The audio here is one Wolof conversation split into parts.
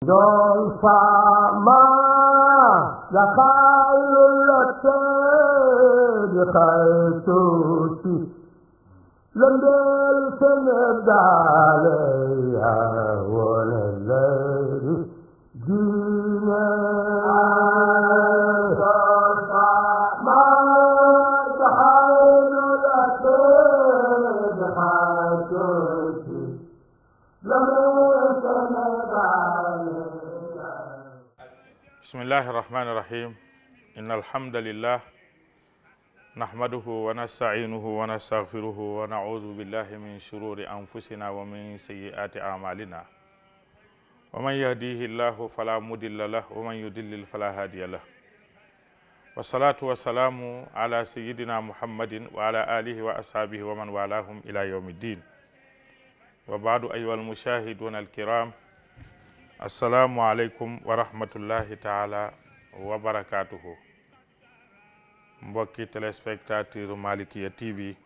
Don Fama la khayrullate bi khaytuti lendel Senegal ya wala lady dina Don Fama la khayrullate bi khaytuti بسم الله الرحمن الرحيم إن الحمد لله نحمده ونستعينه ونستغفره ونعوذ بالله من شرور أنفسنا ومن سيئات أعمالنا ومن يهديه الله فلا مضل له ومن يضلل فلا هادي له والصلاة والسلام على سيدنا محمد وعلى آله وأصحابه ومن والاهم إلى يوم الدين وبعد أيها المشاهدون الكرام السلام عليكم ورحمة الله تعالى وبركاته mbokki téléspectateur Malikia TV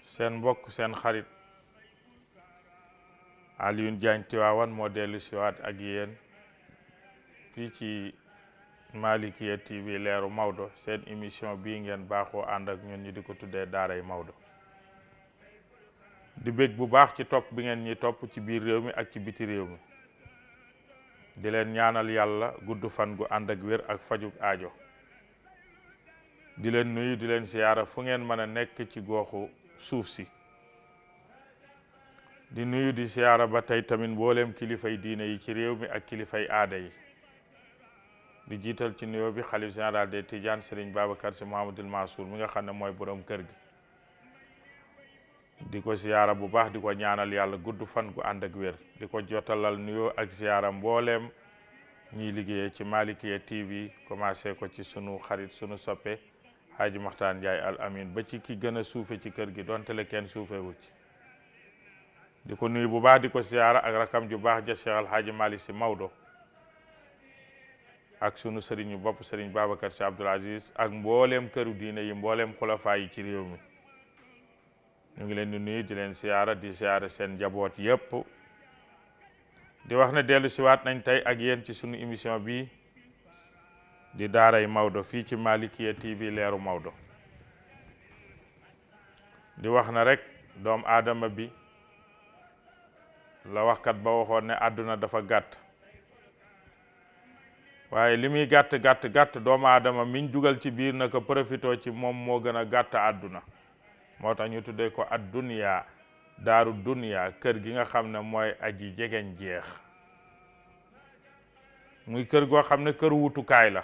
seen mbokk seen xarit Alioune Diagne Tivaouane moo dellu siwaat ak yéen fii ci Malikia TV leeru Maodo seen émission bii ngeen baaxoo ànd ak ñun ñu di ko tuddee daaray Maodo di bég bu baax ci topp bi ngeen ñi topp ci biir réew mi ak ci biti réew mi di leen ñaanal yàlla gudd fan gu ànd ak wér ak fajug aajo di leen nuyu di leen siyaara fu ngeen mën a nekk ci gooxu suuf si di nuyu di siyaara ba tey tamit mboolem kilifay diine yi ci réew mi ak kilifay aada yi di jiital ci nuyoo bi xalif général des Tidianes Serigne Babacar Sy Mouhamadoul Mansour mi nga xam ne mooy borom kër gi di ko siyaara bu baax di ko ñaanal yàlla gudd fan gu ànd ak wér di ko jotalal nuyoo ak siyaara mbooleem ñiy liggéeyee ci Malikia TV commencé ko ci sunu xarit sunu soppe Hadji Makhtar Ndiaye Al Amin ba ci ki gën a suufe ci kër gi donte le kenn suufewu ci di ko nuyu bu baax di ko siyaara ak rakam ju baax ja Cheikh Al Hadji Malick Sy Maodo ak sunu sëriñu bopp sëriñ Babacar Sy Abdoul Aziz ak mbooleem këru diine yi mbooleem xulafaa yi ci réew mi ñu ngi leen di nuyu di leen siyaara di siyaara seen njaboot yépp di wax ne dellu siwaat nañ tey ak yéen ci sunu émission bi di daaray Maodo fii ci Malikia TV leeru Maodo di wax na rek doom aadama bi la waxkat ba waxoon ne àdduna dafa gàtt waaye li muy gàtt doomu aadama miñ dugal ci biir na ko profitoo ci moom moo gën a gàtt àdduna moo tax ñu tuddee ko ad dunya daaru dunya kër gi nga xam ne mooy aji jegeñ jeex muy kër goo xam ne këru wutukaay la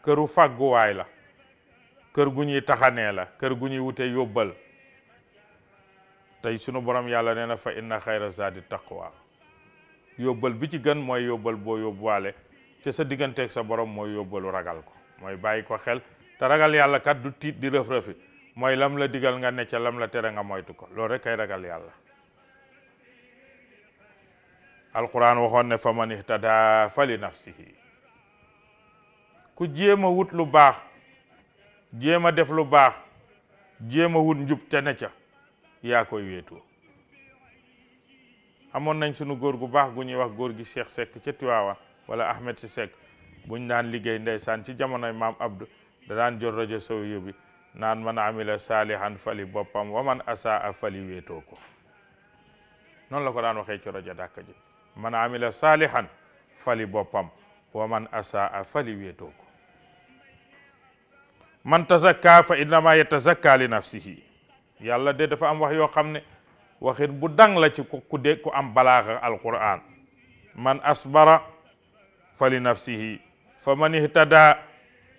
këru fàgguwaay la kër gu ñuy taxanee la kër gu ñuy wute yóbbal tey sunu borom yàlla nee na fa inna xayra zaadi taqwa yóbbal bi ci gën mooy yóbbal boo yóbbuwaale ci sa digganteeg sa borom mooy yóbbalu ragal ko mooy bàyyi ko xel te ragal yàlla kat du tiit di rëf-rëfi mooy lam la digal nga ne ca lam la tere nga moytu ko loolu rek kay ragal yàlla alquran waxoon ne fa man ihtada fa li nafsihi ku jéem a wut lu baax jéem a def lu baax jéem a wut njub te ne ca yaa koy wéetoo amoon nañ sunu góor gu baax gu ñuy wax góor gi Cheikh Seck ca Tiwaawan wala Ahmed Si Seck buñ daan liggéey ndeysaan ci jamonoy maam Abdou da daan jot rajo sow yóbbi naan man amila saalihan fali boppam wa man asaa fali wéetoo ko noonu la ko daan waxee ci rajo Dàkka ji man amila saalihan fali boppam wa man asaa fali wéetoo ko man tazakka fa innama yatazakka li nafsihi yàlla de dafa am wax yoo xam ne waxin bu dang la ci ku am balaaxa alquran man asbara fa li nafsihi fa man ihtada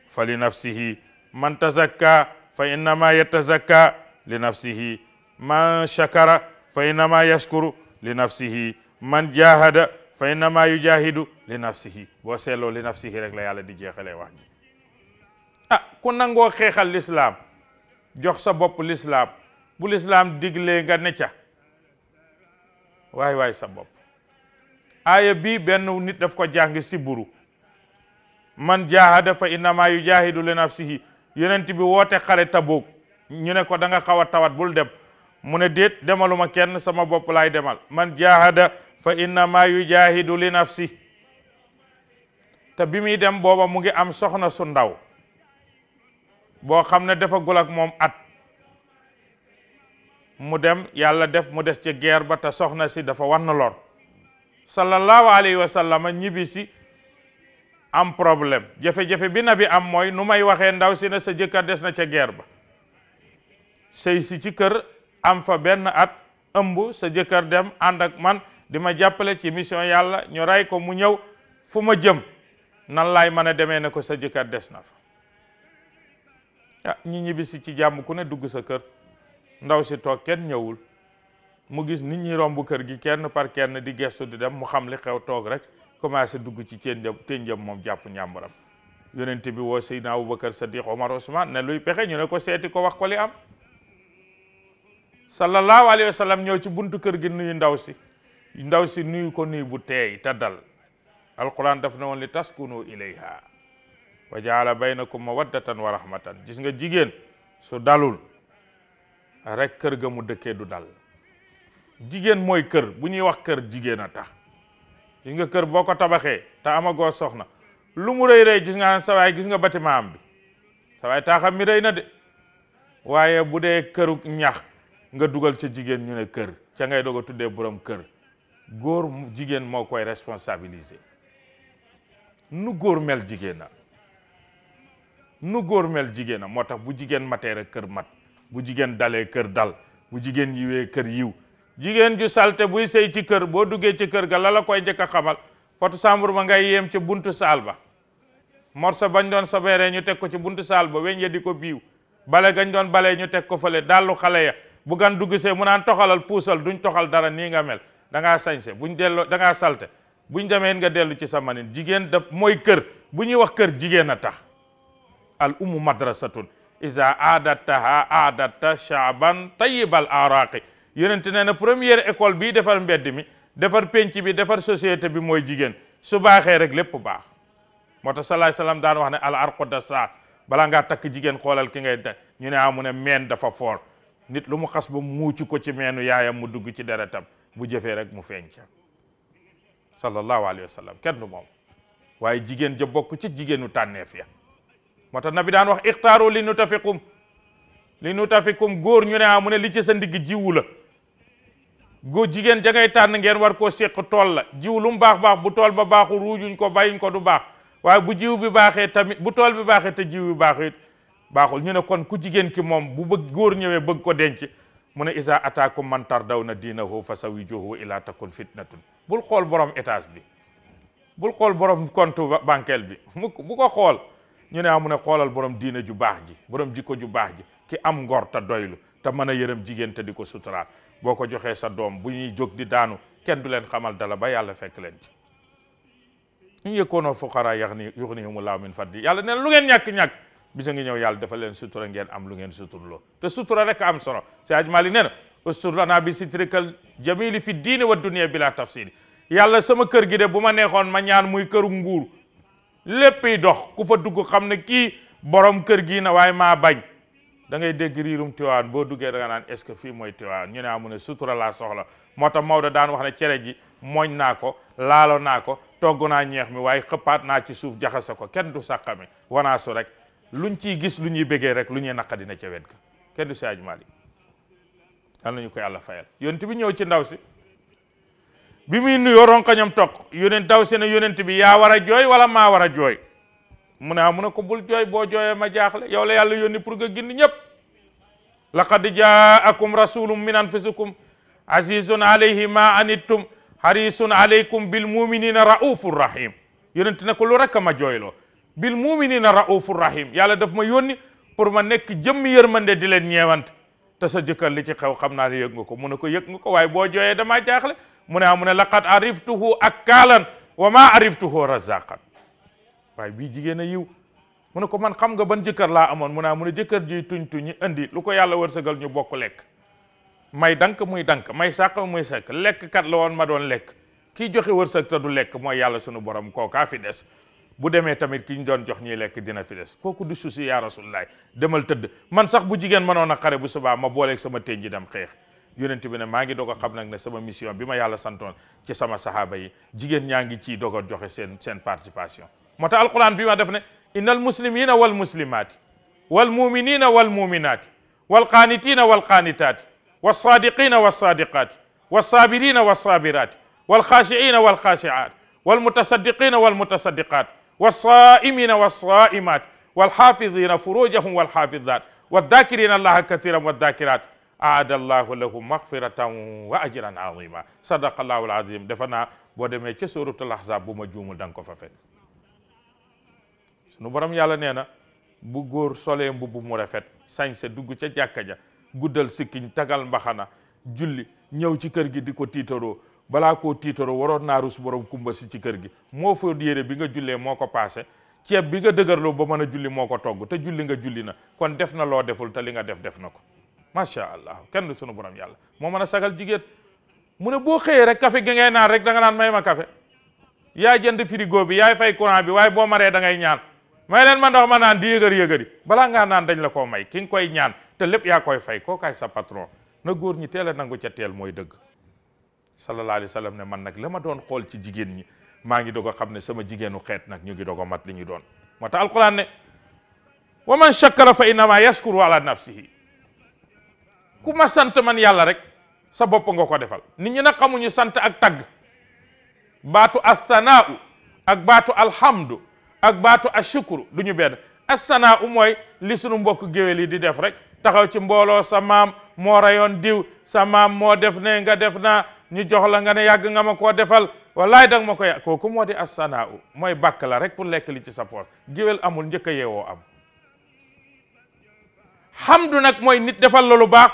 fa li nafsihi man tazakka fa innama yatazakka li nafsihi man shakara fa innama yashkuru li nafsihi man jahada fa innama yujahidu li nafsihi boo seetloo li nafsihi rek la yàlla di jeexalee wax ji ku nangoo xeexal lislaam jox sa bopp lislaam bu lislaam diglee nga ne ca waay sa bopp aaya bi benn nit daf ko jàng siburu man jahada fa innama yujahidu li nafsihi yonent bi woote xare Tabuk ñu ne ko da nga xaw a tawat bul dem mu ne déet demaluma kenn sama bopp laay demal man jahada fa innama yujahidu li nafsi te bi muy dem booba mu ngi am soxna su ndaw boo xam ne defagul ak moom at mu dem yàlla def mu des ci guerre ba te soxna si dafa wan lor sallallahu alayhi wa sallam ñibbi si am problème jafe-jafe bi nabi am mooy nu may waxee ndaw si ne sa jëkkër des na ca guerre ba sëy si ci kër am fa benn at ëmb sa jëkkër dem ànd ak man di ma jàppale ci mission yàlla ñu rey ko mu ñëw fu ma jëm nan laay mën a demee ne ko sa jëkkër des na fa ñi ñibbisi ci jàmm ku ne dugg sa kër ndaw si toog kenn ñëwul mu gis nit ñi romb kër gi kenn par kenn di gestu di dem mu xam li xew toog rek commencé dugg ci ténjam moom jàpp ñàmbaram yonent bi woo Seydina Abubakar Sadiq Omar Ousmane ne luy pexe ñu ne ko seeti ko wax ko li am sallallahu alayhi wa sallam ñëw ci buntu kër gi nuyu ndaw si nuyu ko nuyu bu teey te dal alquran daf na woon li taskunu ilayha wa jaala baynakum mawaddatan wa rahmatan gis nga jigéen su dalul rek kër ga mu dëkkee du dal jigéen mooy kër bu ñuy wax kër jigéen a tax gis nga kër boo ko tabaxee te amagoo soxna lu mu rëy rëy gis nga sa waay gis nga bâtiment am bi sa waay taaxam mi rëy na de waaye bu dee këru ñax nga dugal ca jigéen ñu ne kër ca ngay doog a tuddee borom kër góor jigéen moo koy responsabiliser nu góor mel jigéen a moo tax bu jigéen matee rek kër mat bu jigéen dalee kër dal bu jigéen yiwee kër yiw jigéen ju salte buy sëy ci kër boo duggee ci kër ga la koy njëkk a xamal potu sambur ba ngay yéem ci buntu saal ba morso bañ doon sobeeree ñu teg ko ci buntu saal ba weñ ya di ko biiw bale gañ doon bale ñu teg ko fële dallu xale ya bu gan dugg see mu naan toxalal puusal duñ toxal dara nii nga mel da ngaa sañse buñ delloo da ngaa salte buñ demee nga dellu ci sa manin jigéen daf mooy kër bu ñuy wax kër jigéen a tax al ummu madrasatun isa aadattaha aadatta shaaban tayyibal araqi yonent nee na première école bii defar mbedd mi defar penc bi defar société bi mooy jigéen su baaxee rek lépp baax moo tax salaay salaam daan wax ne al arqu da saa bala ngaa takk jigéen xoolal ki ngay da ñu ne amu ne meen dafa foor nit lu mu xas ba muucu ko ci meenu yaayam mu dugg ci deretam bu jëfee rek mu feeñ ca sallallahu alayhi wa sallam kenn du moom waaye jigéen ja bokk ci jigéenu tànneef ya moo tax nabi daan wax ixtaaru li nutafikum góor ñu ne amu ne li ci sa ndigg jiwu la góor jigéen ja ngay tànn ngeen war koo séq tool la jiw lu mu baax bu tool ba baaxul ruujuñ ko bàyyiñ ko du baax waaye bu jiw bi baaxee tamit bu tool bi baaxee te jiw bi baaxul ñu ne kon ku jigéen ki moom bu bëgg góor ñëwee bëgg ko denc mu ne isa ataakum man tardawna diinahu fa sawijuhu ila takun fitnatun bul xool borom étage bi bul xool borom compte bancaire bi bu ko xool ñu ne mu ne xoolal borom diina ju baax ji borom jikko ju baax ji ki am ngor te doylu te mën a yërëm jigéen te di ko suturaal boo ko joxee sa doom bu ñuy jóg di daanu kenn du leen xamal dala ba yàlla fekk leen ci ñu yëkkoonoo fuqara yughnihimullahu min fadli yàlla ne lu ngeen ñàkk-ñàkk bisa ngi ñëw yàlla dafa leen sutura ngeen am lu ngeen suturloo te sutura rek am solo si aj Malik nee na ustur lana bi sitrikal jamili fi diine wa dunya bila tafsili yàlla sama kër gi de bu ma neexoon ma ñaan muy këru nguur léppiy dox ku fa dugg xam ne kii borom kër gi na waaye maa bañ da ngay dégg riirum Tiwaawan boo duggee da nga naan est-ce que fii mooy Tiwaawan ñu ne amu ne sutura laa soxla moo tax Maodo daan wax ne cere ji mooñ naa ko laalo naa ko togg naa ñeex mi waaye xëppaat naa ci suuf jaxase ko kenn du sàqami wanaasu rek luñ ciy gis lu ñuy bëggee rek lu ñuy naqa dina ca wet ga kenn du si aj Malik yal nañu ko yàlla fayal yonent bi ñëw ci ndaw si bi muy nuyoo ronkañam toq yonent ndaw si ne yonent bi yaa war a jooy wala maa war a jooy mu ne ko bul jooy boo jooyee ma jaaxle yow la yàlla yónni pour nga gindi ñëpp laqad jaakum rasulun min anfusikum azizun alayhi ma anittum harisun alaykum bil muminina raufur rahim yonent ne ko lu rek a ma jooyloo bil muminina raufur rahim yàlla daf ma yónni pour ma nekk jëmmi yërmande di leen ñeewant te sa jëkkër li ci xew xam naa ne yëg nga ko mu ne ko yëg nga ko waaye boo jooyee damaa jaaxle mu ne laqad ariftuhu akkaalan wa ma ariftuhu razaqan waaye bii jigéen a yiw mu ne ko man xam nga ban jëkkër laa amoon mu ne jëkkër ji tuñ indi lu ko yàlla wërsëgal ñu bokk lekk may dank muy dank may sàq muy sàq lekk kat la woon ma doon lekk kii joxe wërsëg te du lekk mooy yàlla sunu borom kookaa fi des bu demee tamit ki ñu doon jox ñuy lekk dina fi des kooku du souci yaa rasulullah demal tëdd man sax bu jigéen mënoon a xare bu subaa ma booleeg sama téen ji dem xeex yonent bi ne maa ngi doog a xam nag ne sama mission bi ma yàlla santoon ci sama sahaaba yi jigéen ñaa ngi ciy doog a joxe seen participation moo tax alquran bi ma def ne inna al muslimina wal muslimaati wal muminina wal muminaati wal qaanitina wal qaanitaati wal saadiqina wal saadiqaati wal saabirina wal saabiraati wal xaashiina wal xaashiaat wal mutasaddiqina wal mutasaddiqaat wal saaimina wal saaimaat wal xaafidina furujahum wal xaafidaat wal daakirina allaha kathiran wal daakiraat aada allahu lahum maxfiratan wa ajran azima sadaqa allahu alazim defe naa boo demee ca suratul ahzab bu ma juumul da nga ko fa fekk sunu borom yàlla nee na bu góor solee mbubb mu rafet sañse dugg ca jàkka ja guddal sikkiñ tagal mbaxana julli ñëw ci kër gi di ko tiitaroo balaa koo tiitaroo waroon naa rus borom kumba si ci kër gi moo fa yére bi nga jullee moo ko paase ceeb bi nga dëgërloo ba mën a julli moo ko togg te julli nga julli na kon def na loo deful te li nga def na ko macha allah kenn du sunu borom yàlla moo mën a sagal jigéen mu ne boo xëyee rek café gi ngay naan rek da nga naan may ma café yaay jënd frigo bi yaay fay courant bi waaye boo maree da ngay ñaan may leen ma ndox ma naan di yëgër-yëgëri balaa ngaa naan dañ la koo may ki nga koy ñaan te lépp yaa koy fay koo kaay sa patron na góor ñi teel a nangu ca teel mooy dëgg sallallahu alayhi wa sallam ne man nag la ma doon xool ci jigéen ñi maa ngi doog a xam ne sama jigéenu xeet nag ñu ngi doog a mat li ñu doon moo tax alquran ne wa man shakara fa innama yaskuru ala nafsihi ku ma sant man yàlla rek sa bopp nga ko defal nit ñi nag xamuñu sant ak tagg baatu asanaau ak baatu alhamdu ak baatu ashukru du ñu benn asanaau mooy li sunu mbokk géwél yi di def rek taxaw ci mbooloo sa maam moo rayoon diw sa maam moo def ne nga def naa ñu jox la nga ne yàgg nga ma koo defal wallaay danga ma ko yàgg kooku moo di asanaau mooy bàkk la rek pour lekk li ci sa poos géwél amul njëkk a yeewoo am hamdu nag mooy nit defal la lu baax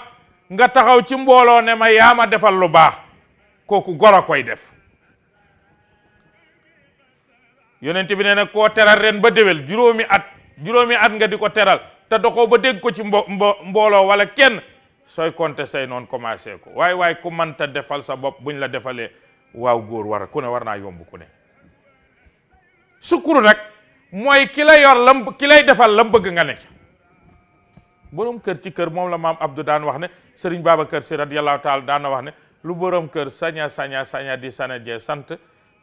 nga taxaw ci mbooloo ne ma yaa ma defal lu baax kooku gor a koy def yonent bi nee na koo teral ren ba déwél juróomi at nga di ko teral te doxoo ba dégg ko ci mbooloo wala kenn sooy compter say noon commencé ko waaye ku mënta defal sa bopp buñ la defalee waaw góor ku ne war naa yomb ku ne sukuru nag mooy ki la yor ki lay defal lam bëgg nga nekk borom kër ci kër moom la maam Abdou daan wax ne Serigne Babacar Sy radiyallahu taala daan na wax ne lu borom kër saña di sanajee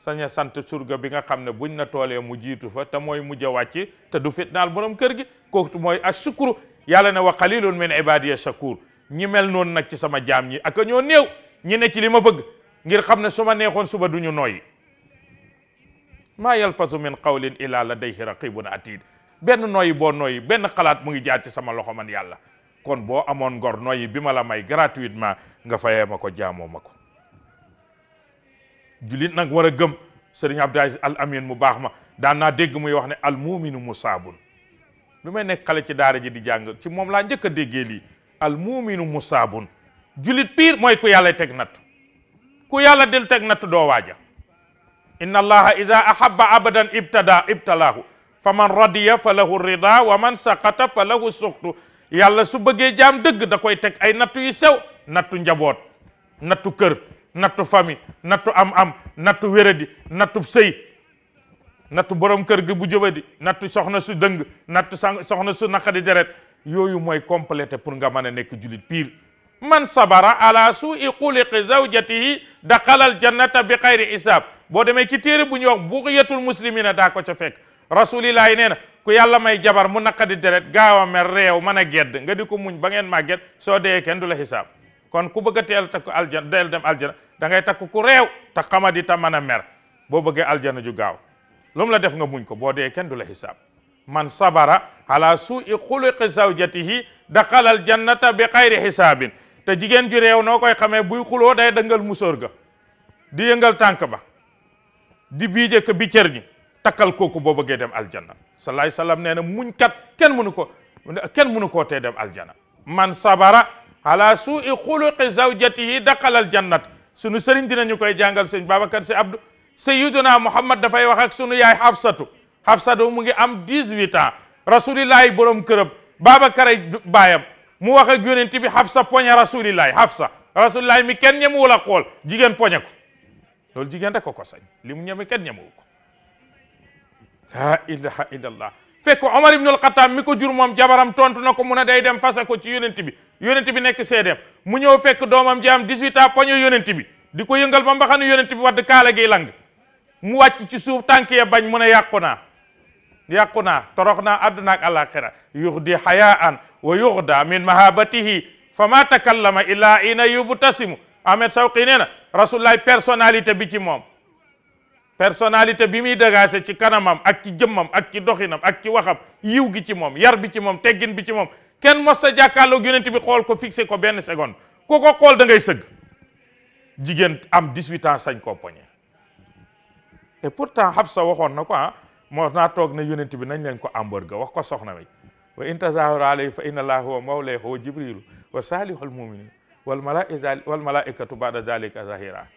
saña sant surga bi nga xam ne buñ na toolee mu jiitu fa te mooy mujj a wàcc te du fitnaal borom kër gi kooku mooy ashukuru yàlla ne wa qalilun min ibadiya shakur ñi mel noonu nag ci sama jaam ñi ak ñoo néew ñi ne ci li ma bëgg ngir xam ne su ma neexoon suba duñu nooyi maa yalfazu min qawlin illa ladayhi raqibun atid benn nooyi boo nooyi benn xalaat mu ngi jaar ci sama loxo man yàlla kon boo amoon ngor nooyi bi ma la may gratuitement nga fayee ma ko jaamoo ma ko julit nag war a gëm sëriñ Abdou Aziz Al Amin mu baax ma daan naa dégg muy wax ne al muminu musaabun lu may nekk xale ci daara ji di jàng ci moom laa njëkk a déggee lii al muminu musaabun julit piir mooy ku yàlla teg natt ku yàlla del teg natt doo waaja inna allaha iza ahabba abadan ibtalaahu fa man radiya fa lahu rida wa man saqata fa lahu suxtu yàlla su bëggee jaam dëgg da koy teg ay nattu yu sew nattu njaboot nattu kër nattu famille nattu am nattu wéradi nattu sëy nattu borom kër gi bu jubadi nattu soxna su dëng nattu soxna su naqadi deret yooyu mooy complété pour nga mën a nekk julit piir man sabara ala su'i xuliqi zawjatihi daxalal jannata bi xayri hisaab boo demee ci téere bu ñuy wax bughyatul muslimina daa ko ca fekk rasulillahi nee na ku yàlla may jabar mu naqadi deret gaaw a mer réew mën a gedd nga di ko muñ ba ngeen màgget soo dee kenn du la xisaab kon ku bëgg a teel takku aljana del dem aljana da ngay takk ku réew te xamadi ta mën a mer boo bëggee aljana ju gaaw lu mu la def nga muñ ko boo dee kenn du la xisaab man sabara ala su'i xuluqi zawjatihi daxalal jannata bi xayri xisaabin te jigéen ju réew noo koy xamee buy xuloo day dangal musóor ga di yëngal tànk ba di biije ko bi cër ñi takkal kooku boo bëggee dem aljanna sallallahu alayhi wasallam nee na muñ kat kenn mënu koo tee dem aljana man sabara ala su'i xuluqi zawjatihi daxalal jannat sunu sëriñ dinañu koy jàngal sëñ Babacar Sy Abdou sayyiduna Muhammad dafay wax ak sunu yaay Hafsatu mu ngi am 18 ans rasulillahi borom kërëm Babacar ay baayam mu wax ak yonent bi Hafsa poñe rasulillahi mi kenn ñemewul a xool jigéen poñe ko loolu jigéen rek ko sañ li mu ñeme kenn ñemewu ko la ilaha illallah fekk Omar ibnul Xattaab mi ko jur moom jabaram tontu na ko mu ne day dem fase ko ci yonent bi nekk seedeem mu ñëw fekk doomam ji am 18 ans poño yonent bi di ko yëngal ba mbaxanu yonent bi wadd kaala gi lang mu wàcc ci suuf tànk ya bañ mu ne yàqu naa torox naa àdduna ak alaxira yuxdi hayaan wa yuxda min mahabatihi fa ma takallama illa ina yubtasimu Ahmed Sawqi nee na rasulullah personnalité bi ci moom personnalité bi muy dégagé ci kanamam ak ci jëmmam ak ci doxinam ak ci waxam yiw gi ci moom yar bi ci moom teggin bi ci moom kenn mos ta jàkkaarloog yonent bi xool ko fixé ko benn seconde ku ko xool da ngay sëgg jigéen am 18 ans sañ koo poñe et pourtant Hafsa waxoon na ko moo naa toog na yonent bi nañ leen ko hamburger wax ko soxna wi wa in tazahara alayhi fa inna allaha huwa mawlahu wa jibrilu wa salihul muminin wal malaikatu ba'da dhalika zahira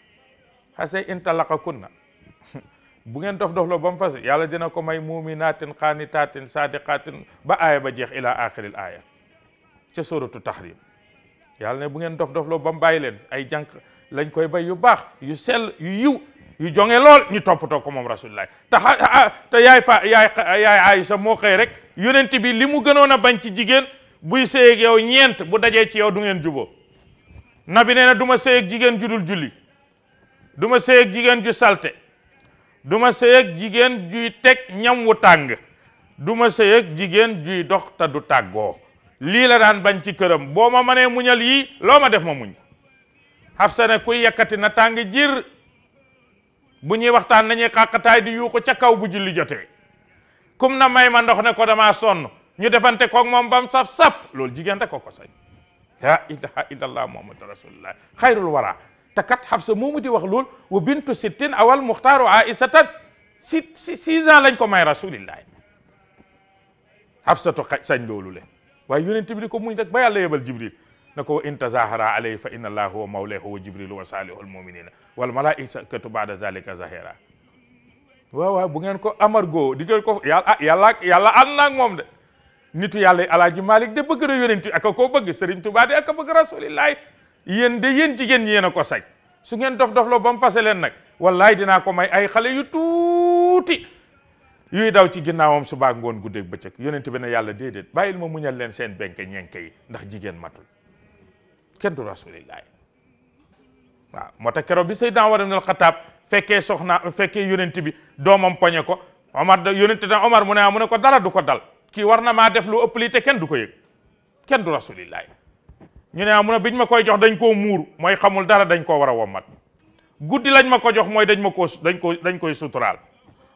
hasay in talaqakunna bu ngeen dof la ba mu fase yàlla dina ko may muminatin xaanitatin sadiqatin ba aaya ba jeex ila axiril aaya ca suratu tahrim yàlla ne bu ngeen dof la ba mu bàyyi leen ay jànq lañ koy bay yu baax yu sell yu yiw yu jonge lool ñu toppatoo ko moom rasulullah te yaay Aysa moo xëy rek yonent bi li mu gënoon a bañ ci jigéen buy sëyeeg yow ñeent bu dajee ci yow du ngeen juboo nabi nee na du ma sëyeeg jigéen ju dul julli du ma sëyeeg jigéen ju salte du ma sëyeeg jigéen juy teg ñam wu tàng du ma sëyeeg jigéen juy dox te du tàggoo lii la daan bañ ci këram boo ma mënee muñal yii loo ma def ma muñ Hafsa ne kuy yakkati na tàng jir bu ñuy waxtaan nañuy xàqataay di yuuxu ca kaw bu julli jotee kum na may ma ndox ne ko damaa sonn ñu defante koog moom bam saf-sap loolu jigéen rek ko sañ la ilaha illallah muhammadu rasulullah xayrul wara te kat Hafsa moomu di wax loolu wa bintu sittin awal muxtaaru aisatan 6 ans lañ ko may rasulillah Hafsatu sañ loolu le waaye yonent bi di ko muñ rek ba yàlla yebal jibril na ko wa in tazahara alayhi fa inna allaha huwa mawlahu wa jibrilu wa salihul muminina wal malaikatu ba'da zalika zahira waaw bu ngeen ko amargo di ngeen ko yàlla ànd naag moom de nitu yàlla alaaji Malik de bëgg na yonent ak ko bëgg Serigne Touba de ak bëgg rasulillahi yéen jigéen ñi yéen a ko sañ su ngeen dof la ba mu fase leen nag wallahi dinaa ko may ay xale yu tuuti yuy daw ci ginnaawam suba ngoon guddeeg bëccëg yonent bi ne yàlla déedéet bàyyil ma muñal leen seen benk ñenke yi ndax jigéen matul kenn du rasulillahi waaw moo tax keroog bi Seydina Omar ibn al-Khattab fekkee yonent bi doomam poñe ko yonent na Omar mu ne ko dara du ko dal kii war na maa def lu ëpp lii te kenn du ko yëg kenn du rasulillahi ñu ne mu ne biñ ma koy jox dañ koo muur mooy xamul dara dañ koo war a wommat guddi lañ ma ko jox mooy dañ koy suturaal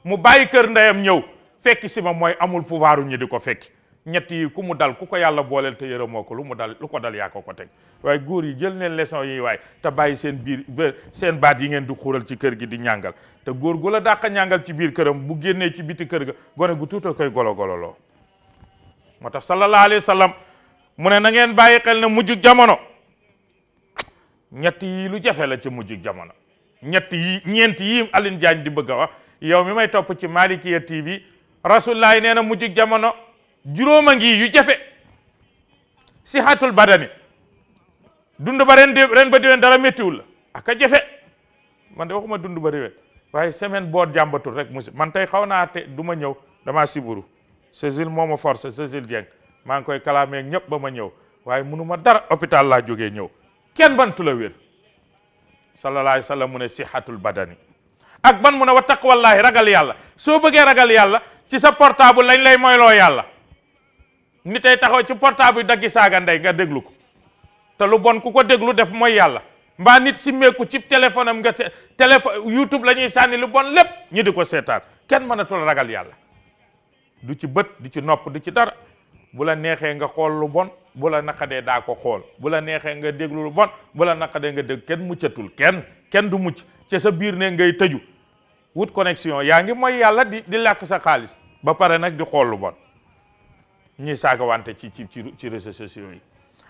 mu bàyyi kër ndeyam ñëw fekk si ma mooy amul pouvoiru ñi di ko fekk ñett yi ku mu dal ku ko yàlla booleel te yërëmoo ko lu ko dal yaa ko teg waaye góor yi jël neen leçon yi waaye te bàyyi seen baat yi ngeen di xuural ci kër gi di ñàngal te góor gu la dàq ñàngal ci biir këram bu génnee ci biti kër ga gone gu tuuta koy gololoo moo tax sallallahu alayhi wa sallam mu ne na ngeen bàyyi xel ne mujjug jamono ñett yi lu jafe la ci mujjug jamono ñeent yi Aline Diagne di bëgg a wax yow mi may topp ci Malikiya TV rasulullah nee na mujjug jamono juróoma ngi yu jafe sihatul badani dund ba ren ba diwen dara méttiwul la aka jafe man de waxuma dund ba diwen waaye semaine boo jàmbatul rek musi man tey xaw naa te du ma ñëw damaa siburu Cécile moo ma forcé Cécile Dieng maa ngi koy kalaamee ñëpp ba ma ñëw waaye munu ma dara hôpital laa jógee ñëw kenn bantu la wér sallallahu alayhi wa sallam mu ne sihatul badani ak ban mu ne wa taqwallahi ragal yàlla soo bëggee ragal yàlla ci sa portable lañ lay moyloo yàlla nit ay taxaw ci portable daggi saaga ndey nga déglu ko te lu bon ku ko déglu def mooy yàlla mbaa nit simmeeku ci téléphone am nga téléphone YouTube la ñuy sànni lu bon lépp ñu di ko seetaan kenn mënatul ragal yàlla du ci bët du ci nopp du ci dara bu la neexee nga xool lu bon bu la naqadee daa ko xool bu la neexee nga déglu lu bon bu la naqadee nga dégg kenn muccatul kenn du mucc ci sa biir ne ngay tëju wut connexion yaa ngi mooy yàlla di làkk sa xaalis ba pare nag di xool lu bon ñuy saaga wante ci réseaux sociaux yi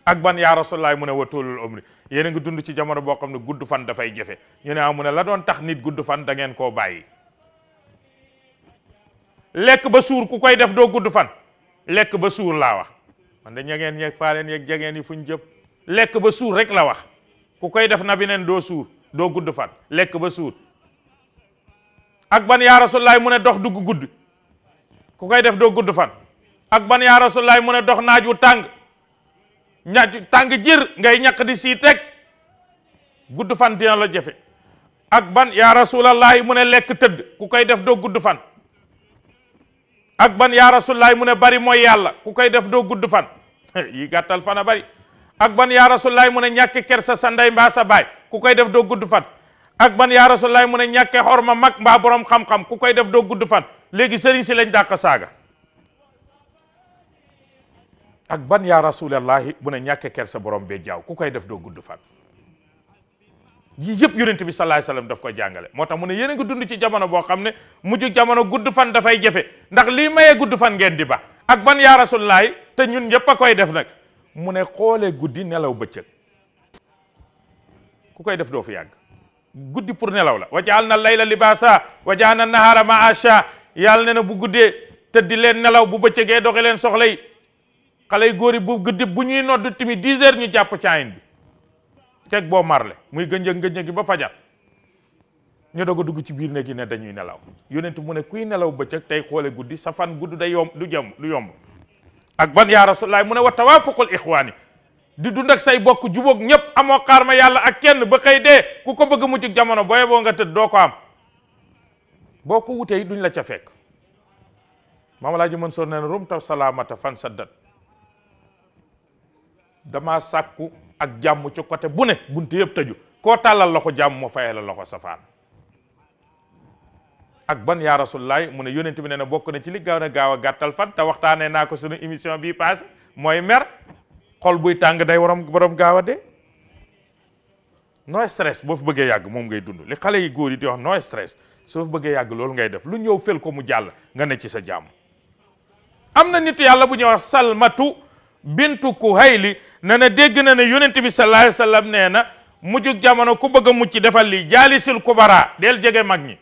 ak ban yaa Rasulullah mu ne wa toolul umri yéen a ngi dund ci jamono boo xam ne gudd fan dafay jafe ñu ne mu ne la doon tax nit gudd fan da ngeen koo bàyyi lekk ba suur ku koy def doo gudd fan lekk ba suur laa wax man de ñageen yeeg faaleen yeeg jageen yi fuñ jëpp lekk ba suur rek la wax ku koy def na bi neen doo suur doo gudd fan lekk ba suur ak ban yaa Rasulullah mu ne dox dugg gudd ku koy def doo gudd fan. ak ban yaa rasulullahi mu ne dox naaj wu tàng tàng jir ngay ñaq di siit rek gudd fan dina la jafe. ak ban yaa rasulullahi mu ne lekk tëdd ku koy def doo gudd fan. ak ban yaa rasulullahi mu ne bari mooy yàlla ku koy def doo gudd fan yi gàttal fan a bari. ak ban yaa rasulullahi mu ne ñàkke kersa sa ndey mbaa sa baay ku koy def doo gudd fan. ak ban yaa rasulullahi mu ne ñàkke xorma mag mbaa borom xam-xam ku koy def doo gudd fan. léegi sëriñ si lañ dàq saaga. ak ban yaa rasulullahi mu ne ñàkke kersa borom bee jaaw ku koy def doo gudd fan. yii yëpp yonent bi sallallahu alayhi wasallam daf ko jàngale moo tax mu ne yéen a ngi dund ci jamono boo xam ne mujj jamono gudd fan dafay jafe ndax lii mayee gudd fan ngeen di ba. ak ban yaa rasulullahi te ñun ñëpp a koy def nag mu ne xoolee guddi nelaw bëccëg ku koy def doo fi yàgg. guddi pour nelaw la wa ja'alna layla libaasa wa ja'alna nahaara ma'asha yàlla ne na bu guddee tëddi leen nelaw bu bëccëgee doxe leen soxla yi. xale yu góor yi bu guddi bu ñuy noddu timi 10 heures ñu jàpp caayin bi teg boo marle muy gënjëg gi ba fajar ñu doog a dugg ci biir néeg yi ne dañuy nelaw yonent mu ne kuy nelaw bëccëg tey xoole guddi sa fan gudd day yomb du yomb. ak ban yaa rasulullaah mu ne wa tawaafuqul ixwaani di dund ak say bokk jubóog ñëpp amoo xaar ma yàlla ak kenn ba xëy dee ku ko bëgg mucc jamono booye boo nga tëdd doo ko am boo ko wutee duñ la ca fekk. Maam Alaaji Mansour nee na rumta salaamata fan saddat dama sàkku ak jàmm ci côté bu ne bunte yëpp tëju koo tàllal loxo jàmm moo fayee la loxo safaan. ak ban yaa rasulullaah mu ne yonent bi nee na bokk na ci li gaaw a gàttal fan te waxtaanee naa ko suñu émission bii passé mooy mer xol buy tàng day borom gaaw a dee. no stress boo fi bëggee yàgg moom ngay dund li xale yi góor yi di wax no stress soo fi bëggee yàgg loolu ngay def lu ñëw fel ko mu jàll nga ne ci sa jàmm. am na nit yàlla bu ñuy wax Salmatu bintu Kuhayli ne na dégg na ne yonent bi sallallahu alayhi wasallam nee na mujjug jamono ku bëgg a mucc defal li jaalisul kubara del jege mag ñi.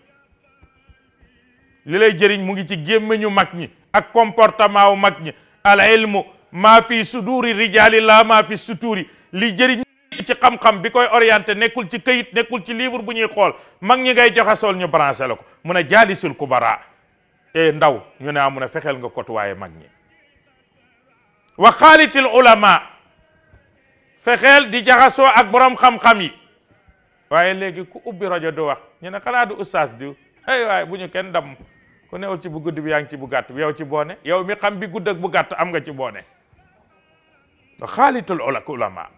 li lay jëriñ mu ngi ci gémmiñu mag ñi ak comportement wu mag ñi. al ilmu maa fi suduri rijaali la maa fi suturi li jëriñ ci xam-xam bi koy orienté nekkul ci këyit nekkul ci livre bu ñuy xool mag ñi ngay joxe sol ñu branché la ko mun a jaalisul kubara e ndaw ñu ne mun a fexeel nga kotuwaaye mag ñi. wa xaalitil ulama fexeel di jaxasoo ak borom xam-xam yi waaye léegi ku ubbi rajo du wax ñu ne xanaa du ustaas diw ay waaye bu ñu kenn damm ku newul ci bu gudd bi yaa ngi ci bu gàtt bi yow ci boone yow mi xam bi gudd ak bu gàtt am nga ci boone. wa xaalitul ulama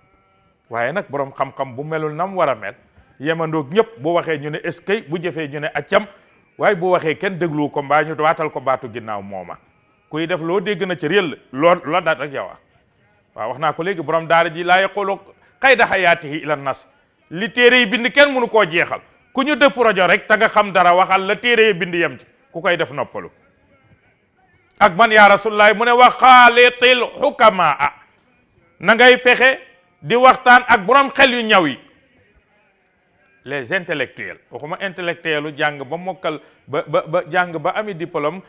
waaye nag borom xam-xam bu melul nam war a mel yemandoog ñëpp bu waxee ñu ne eskay bu jëfee ñu ne accam waaye bu waxee kenn déglu ko mbaa ñu waatal ko baatu ginnaaw mooma. kuy def loo dégg na ci réel loo daat rek yow waaw wax naa ko léegi borom daara ji laa yaqulu qayda hayaatihi ila nas li téere yi bind kenn mënu koo jeexal ku ñu dëpp rajo rek te nga xam dara waxal la téere yi bind yem ci ku koy def noppalu. ak man yaa rasulullaah mu ne wa xaalitil xukamaa na ngay fexe di waxtaan ak borom xel yu ñaw yi les intellectuels waxuma intellectuelu jàng ba mokkal ba jàng ba ami diplôme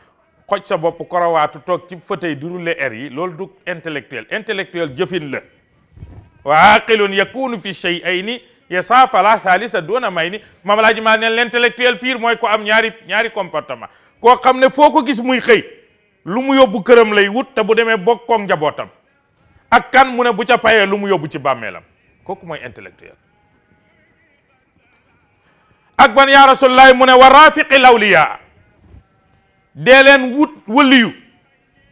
xoj sa bopp korowaatu toog ci fauteuil di rouler air yi loolu du intellectuel jëfin la. wa aqilun yakunu fi shay'ayni yasa fala thalisa duna may ni Maam Alaaji Maalik ne l'intellectuel pire mooy ko am ñaari comportement koo xam ne foo ko gis muy xëy lu mu yóbbu këram lay wut te bu demee bokk koog njabootam ak kan mu ne bu ca payee lu mu yóbbu ci bàmmeelam kooku mooy intellectuel. ak ban yaa rasulullaah mu ne wa rafiqil awliya dee leen wut wëliyu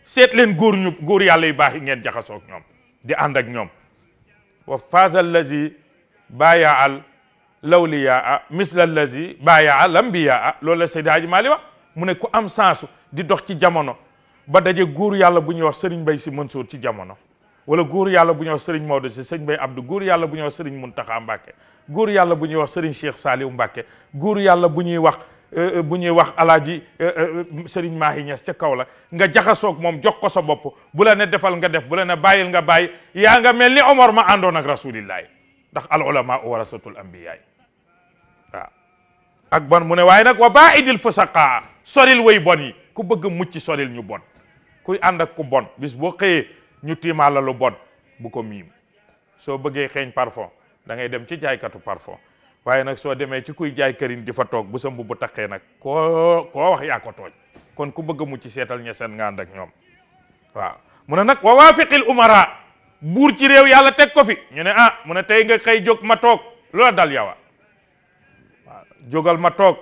seet leen góor yàlla yu baax yi ngeen jaxasoo ak ñoom di ànd ak ñoom. wa faaza allazi baya al lawliyaa misla allazi baya al ambiyaa loolu la Seydi Hadji Malick wax mu ne ku am sansu di dox ci jamono ba daje góor yàlla bu ñuy wax Serigne Mbaye Sy Mansour ci jamono wala góor yàlla bu ñuy wax Serigne Maodo Sy Serigne Mbaye Abdou góor yàlla bu ñuy wax Serigne Mountakha Mbacké góor yàlla bu ñuy wax Serigne Cheikh Saliou Mbacké góor yàlla bu ñuy wax alaaji Serigne Mahi Niass ca kaw la nga jaxasoog moom jox ko sa bopp bu la ne defal nga def bu la ne bàyyil nga bàyyi yaa nga mel ni Omar ma àndoon ak rasulillahi ndax al ulama warasatul anbiya waaw. ak ban mu ne waaye nag wa baidil fusaqa soril way bon yi ku bëgg mucc soril ñu bon kuy ànd ak ku bon bis boo xëyee ñu tiimaa la lu bon bu ko miim soo bëggee xeeñ parfum da ngay dem ci jaaykatu parfum waaye nag soo demee ci kuy jaay këriñ di fa toog bu sa mbubb taqee nag koo wax yaa ko tooñ kon ku bëgg mu ci seetal ña seen nga ànd ak ñoom waaw mu ne nag wa waafiqil umara buur ci réew yàlla teg ko fi ñu ne ah mu ne tey nga xëy jóg ma toog loola dal yawa waaw jógal ma toog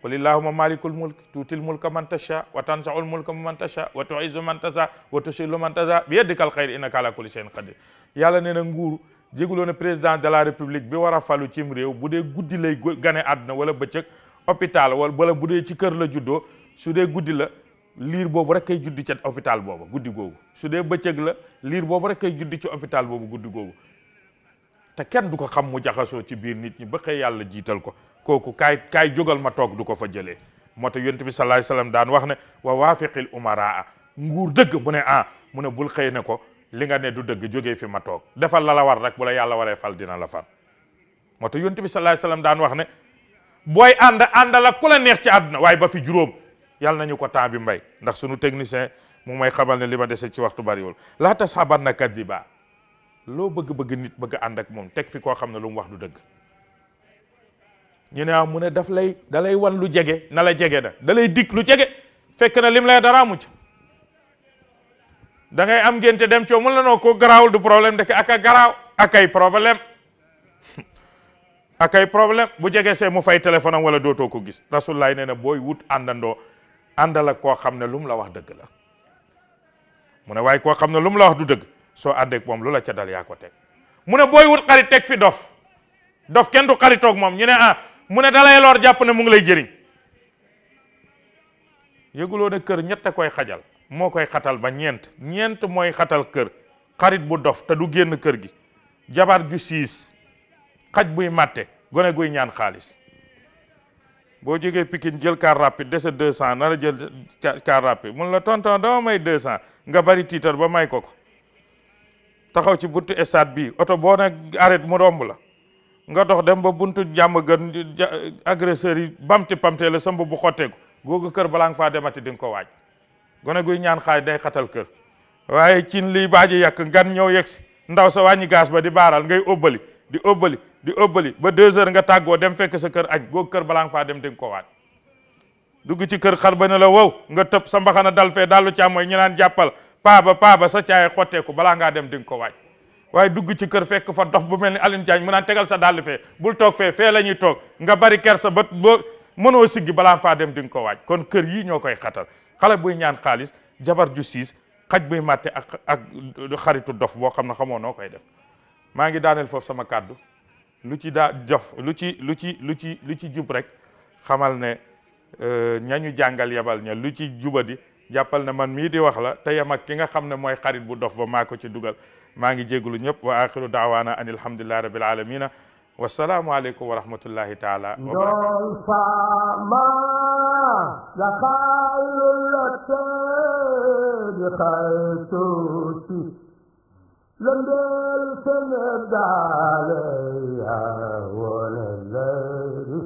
qul illahumma malikul mulk tuutil mulka man tasha wa tansaul mulka man tasha wa tuizzu man tasha wa tusillu man tasha bi yadikal xayr innaka ala kulli shay'in qadir yàlla nee na nguur jéguloo ne président de la république bi war a falu cim réew bu dee guddi lay gane àdduna wala bëccëg hôpital wala bu dee ci kër la juddoo su dee guddi la liir boobu rek kay juddi ca hôpital boobu guddi googu su dee bëccëg la liir boobu rek kay juddi ci hôpital boobu guddi googu te kenn du ko xam mu jaxasoo ci biir nit ñi ba xëy yàlla jiital ko kooku kaay jógal ma toog du ko fa jëlee moo tax yonent bi sallallahu alayhi wasallam daan wax ne wa waafiqil umaraa nguur dëgg mu ne mu ne bul xëy ne ko li nga ne du dëgg jógee fi ma toog defal la war rek bu la yàlla waree fal dina la fal moo tax yonent bi sallallahu alayhi wasallam daan wax ne booy àndal ak ku la neex ci àdduna waaye ba fi juróom yàlla nañu ko temps bi mbay ndax sunu technicien mu may xamal ne li ma dese ci waxtu bariwul laa tashabanna kadiba loo bëgg-bëgg nit bëgg ànd ak moom teg fi koo xam ne lu mu wax du dëgg ñu ne mu ne da lay wan lu jege na la jege da lay dikk lu jege fekk na lim lay dara mucc da ngay am ngénte dem coow mun la noo ko garaawul du problème ndeke aka garaaw akay problème akay problème bu jege see mu fay téléphone am wala dootoo ko gis rasulullah nee na booy wut àndandoo àndal ak koo xam ne lu mu la wax dëgg la mu ne waaye koo xam ne lu mu la wax du dëgg soo àndeek moom lu la ca dal yaa ko teg mu ne booy wut xarit teg fi dof kenn du xaritoog moom ñu ne mu ne dalay lor jàpp ne mu ngi lay jëriñ yëguloo ne kër ñett a koy xajal moo koy xatal ba ñeent mooy xatal kër xarit bu dof te du génn kër gi jabar ju siis xaj buy màtte gone guy ñaan xaalis boo jógee Pikine jël car rapide dese 200 nar a jël car rapide mun la tonton dama may 200 nga bari tiitar ba may ko taxaw ci buntu stade bi oto boo ne arrête mu romb la nga dox dem ba buntu jàmm gën agresseurs yi bamti pamte la samba bu xotteeku googu kër balaa nga faa demati di nga ko waaj gone guy ñaan xaay day xatal kër waaye cin liy baaji yàq gan ñëw yegg si ndaw sa wàññi gaas ba di baaral ngay óbbali di óbbali ba 2 heures nga tàggoo dem fekk sa kër añ googu kër balaa nga faa dem di nga ko waaj dugg ci kër xar ba ne la wow nga tëb sa mbaxana dal fee dallu càmmooy ñu naan jàppal paaba sa caay xotteeku balaa ngaa dem di nga ko waaj waaye dugg ci kër fekk fa dof bu mel ni Alioune Diagne mu naan tegal sa dàll fee bul toog fee la ñuy toog nga bari kersa ba mënoo siggi balaa faa dem di nga ko waaj kon kër yii ñoo koy xatal xale buy ñaan xaalis jabar ju siis xaj buy màtte ak xaritu dof boo xam ne xamoo noo koy def maa ngi daaneel foofu sama kàddu lu ci daa jof lu ci jub rek xamal ne ñañu jàngal yebal ña lu ci jubadi jàppal ne man mii di wax la te yem ak ki nga xam ne mooy xarit bu dof ba maa ko ci dugal maa ngi jégalu ñëpp wa axiru daawaana an alhamdulillahi rabbil alamina wasalaamu aleykum wa rahmatullahi taala wa barakatuh lëndeel Sénégal yaa wala lëri